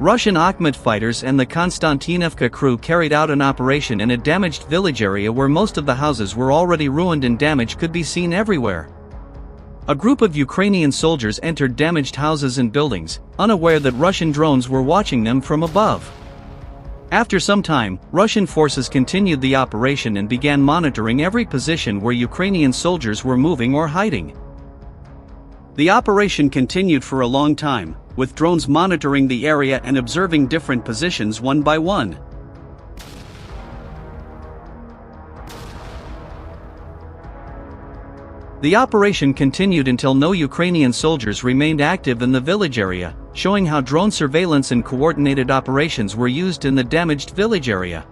Russian Akhmat fighters and the Konstantinivka crew carried out an operation in a damaged village area where most of the houses were already ruined and damage could be seen everywhere. A group of Ukrainian soldiers entered damaged houses and buildings, unaware that Russian drones were watching them from above. After some time, Russian forces continued the operation and began monitoring every position where Ukrainian soldiers were moving or hiding. The operation continued for a long time, with drones monitoring the area and observing different positions one by one. The operation continued until no Ukrainian soldiers remained active in the village area, showing how drone surveillance and coordinated operations were used in the damaged village area.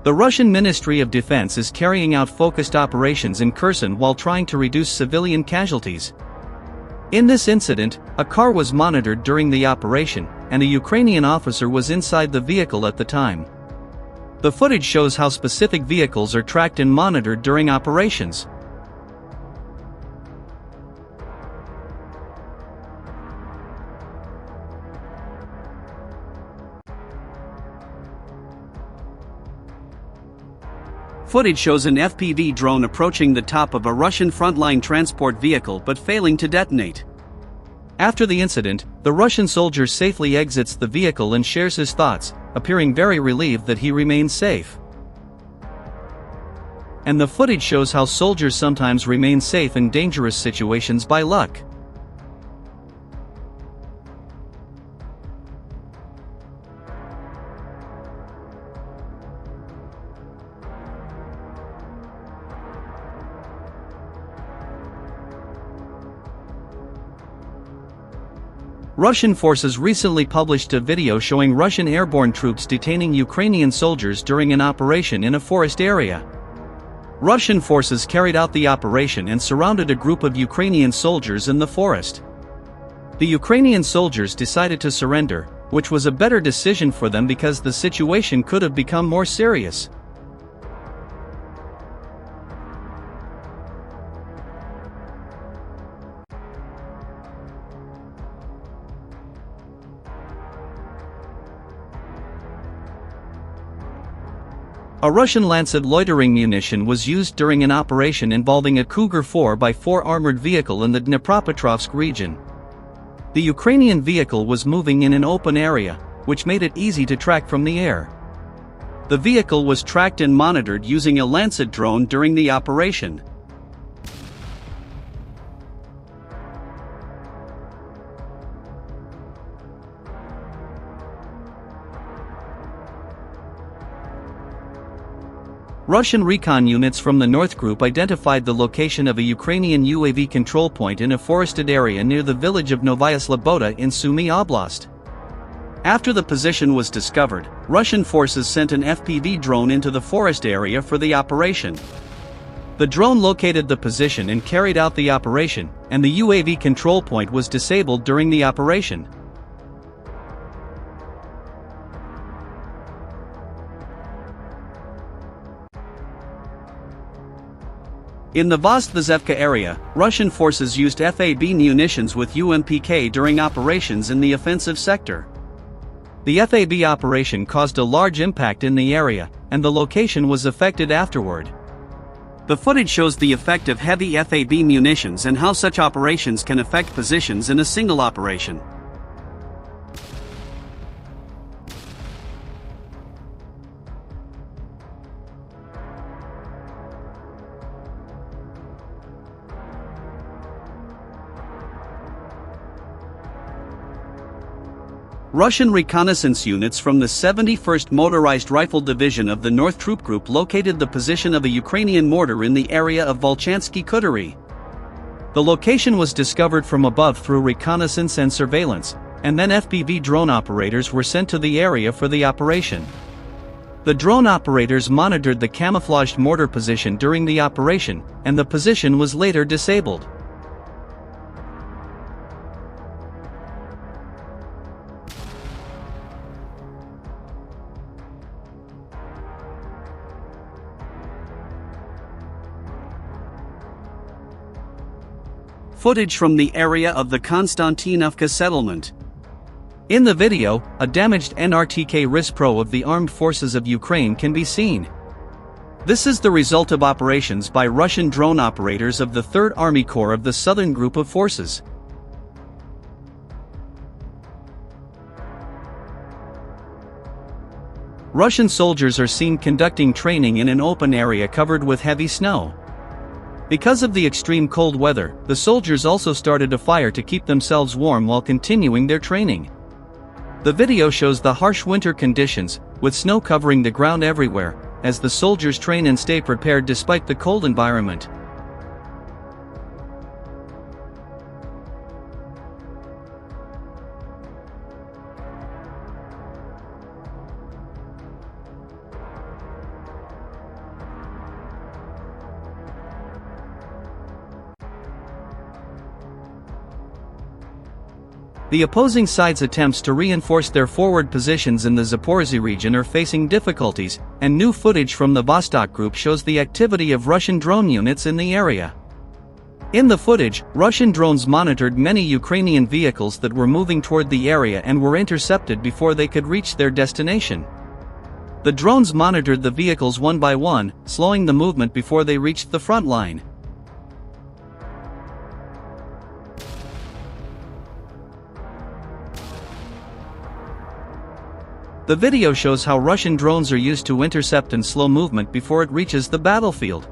The Russian Ministry of Defense is carrying out focused operations in Kherson while trying to reduce civilian casualties. In this incident, a car was monitored during the operation, and a Ukrainian officer was inside the vehicle at the time. The footage shows how specific vehicles are tracked and monitored during operations. Footage shows an FPV drone approaching the top of a Russian frontline transport vehicle but failing to detonate. After the incident, the Russian soldier safely exits the vehicle and shares his thoughts, appearing very relieved that he remains safe. And the footage shows how soldiers sometimes remain safe in dangerous situations by luck. Russian forces recently published a video showing Russian airborne troops detaining Ukrainian soldiers during an operation in a forest area. Russian forces carried out the operation and surrounded a group of Ukrainian soldiers in the forest. The Ukrainian soldiers decided to surrender, which was a better decision for them because the situation could have become more serious. A Russian Lancet loitering munition was used during an operation involving a Cougar 4x4 armored vehicle in the Dnipropetrovsk region. The Ukrainian vehicle was moving in an open area, which made it easy to track from the air. The vehicle was tracked and monitored using a Lancet drone during the operation. Russian recon units from the North Group identified the location of a Ukrainian UAV control point in a forested area near the village of Novaya Sloboda in Sumy Oblast. After the position was discovered, Russian forces sent an FPV drone into the forest area for the operation. The drone located the position and carried out the operation, and the UAV control point was disabled during the operation. In the Vostvezhevka area, Russian forces used FAB munitions with UMPK during operations in the offensive sector. The FAB operation caused a large impact in the area, and the location was affected afterward. The footage shows the effect of heavy FAB munitions and how such operations can affect positions in a single operation. Russian reconnaissance units from the 71st Motorized Rifle Division of the North Troop Group located the position of a Ukrainian mortar in the area of Volchansky Kuturi. The location was discovered from above through reconnaissance and surveillance, and then FPV drone operators were sent to the area for the operation. The drone operators monitored the camouflaged mortar position during the operation, and the position was later disabled. Footage from the area of the Konstantinovka settlement. In the video, a damaged NRTK RIS-Pro of the Armed Forces of Ukraine can be seen. This is the result of operations by Russian drone operators of the 3rd Army Corps of the Southern Group of Forces. Russian soldiers are seen conducting training in an open area covered with heavy snow. Because of the extreme cold weather, the soldiers also started a fire to keep themselves warm while continuing their training. The video shows the harsh winter conditions, with snow covering the ground everywhere, as the soldiers train and stay prepared despite the cold environment. The opposing side's attempts to reinforce their forward positions in the Zaporizhzhia region are facing difficulties, and new footage from the Vostok Group shows the activity of Russian drone units in the area. In the footage, Russian drones monitored many Ukrainian vehicles that were moving toward the area and were intercepted before they could reach their destination. The drones monitored the vehicles one by one, slowing the movement before they reached the front line. The video shows how Russian drones are used to intercept and slow movement before it reaches the battlefield.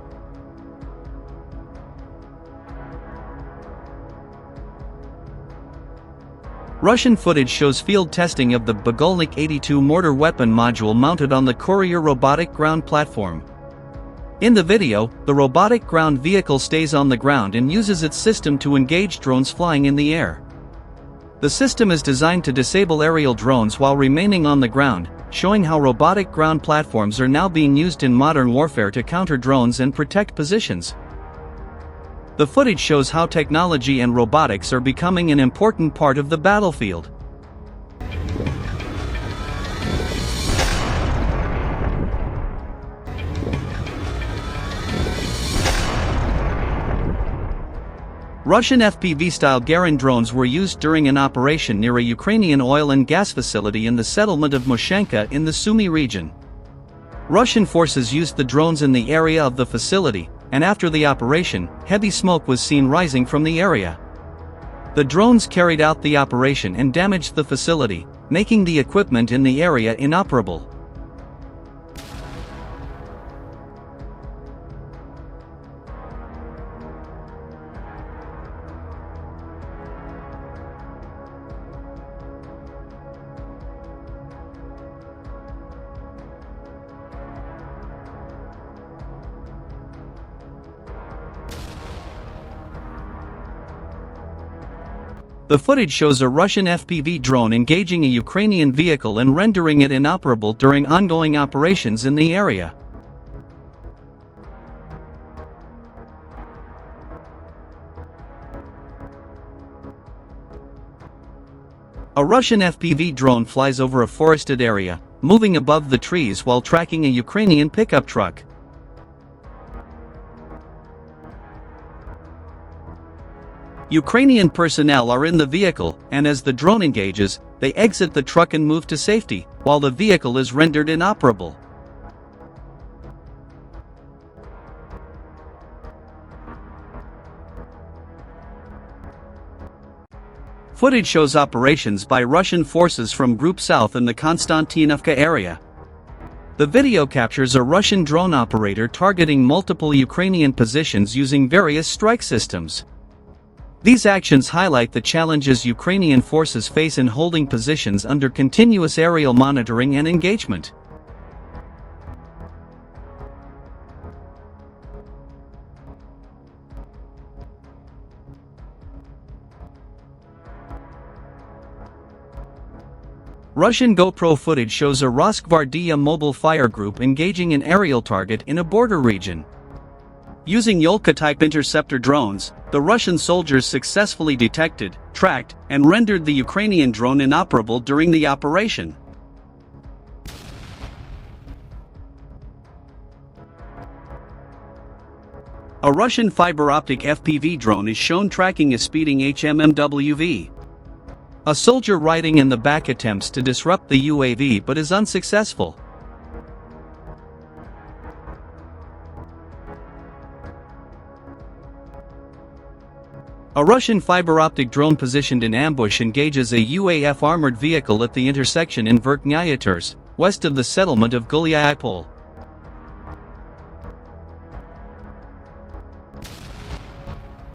Russian footage shows field testing of the Bagolnik 82 mortar weapon module mounted on the Courier robotic ground platform. In the video, the robotic ground vehicle stays on the ground and uses its system to engage drones flying in the air. The system is designed to disable aerial drones while remaining on the ground, showing how robotic ground platforms are now being used in modern warfare to counter drones and protect positions. The footage shows how technology and robotics are becoming an important part of the battlefield. Russian FPV-style Garin drones were used during an operation near a Ukrainian oil and gas facility in the settlement of Moshenka in the Sumy region. Russian forces used the drones in the area of the facility, and after the operation, heavy smoke was seen rising from the area. The drones carried out the operation and damaged the facility, making the equipment in the area inoperable. The footage shows a Russian FPV drone engaging a Ukrainian vehicle and rendering it inoperable during ongoing operations in the area. A Russian FPV drone flies over a forested area, moving above the trees while tracking a Ukrainian pickup truck. Ukrainian personnel are in the vehicle, and as the drone engages, they exit the truck and move to safety, while the vehicle is rendered inoperable. Footage shows operations by Russian forces from Group South in the Konstantinovka area. The video captures a Russian drone operator targeting multiple Ukrainian positions using various strike systems. These actions highlight the challenges Ukrainian forces face in holding positions under continuous aerial monitoring and engagement. Russian GoPro footage shows a Rosgvardia mobile fire group engaging an aerial target in a border region. Using Yolka-type interceptor drones, the Russian soldiers successfully detected, tracked, and rendered the Ukrainian drone inoperable during the operation. A Russian fiber-optic FPV drone is shown tracking a speeding HMMWV. A soldier riding in the back attempts to disrupt the UAV but is unsuccessful. A Russian fiber-optic drone positioned in ambush engages a UAF armored vehicle at the intersection in Verkhnaya Turs, west of the settlement of Gulyaipol.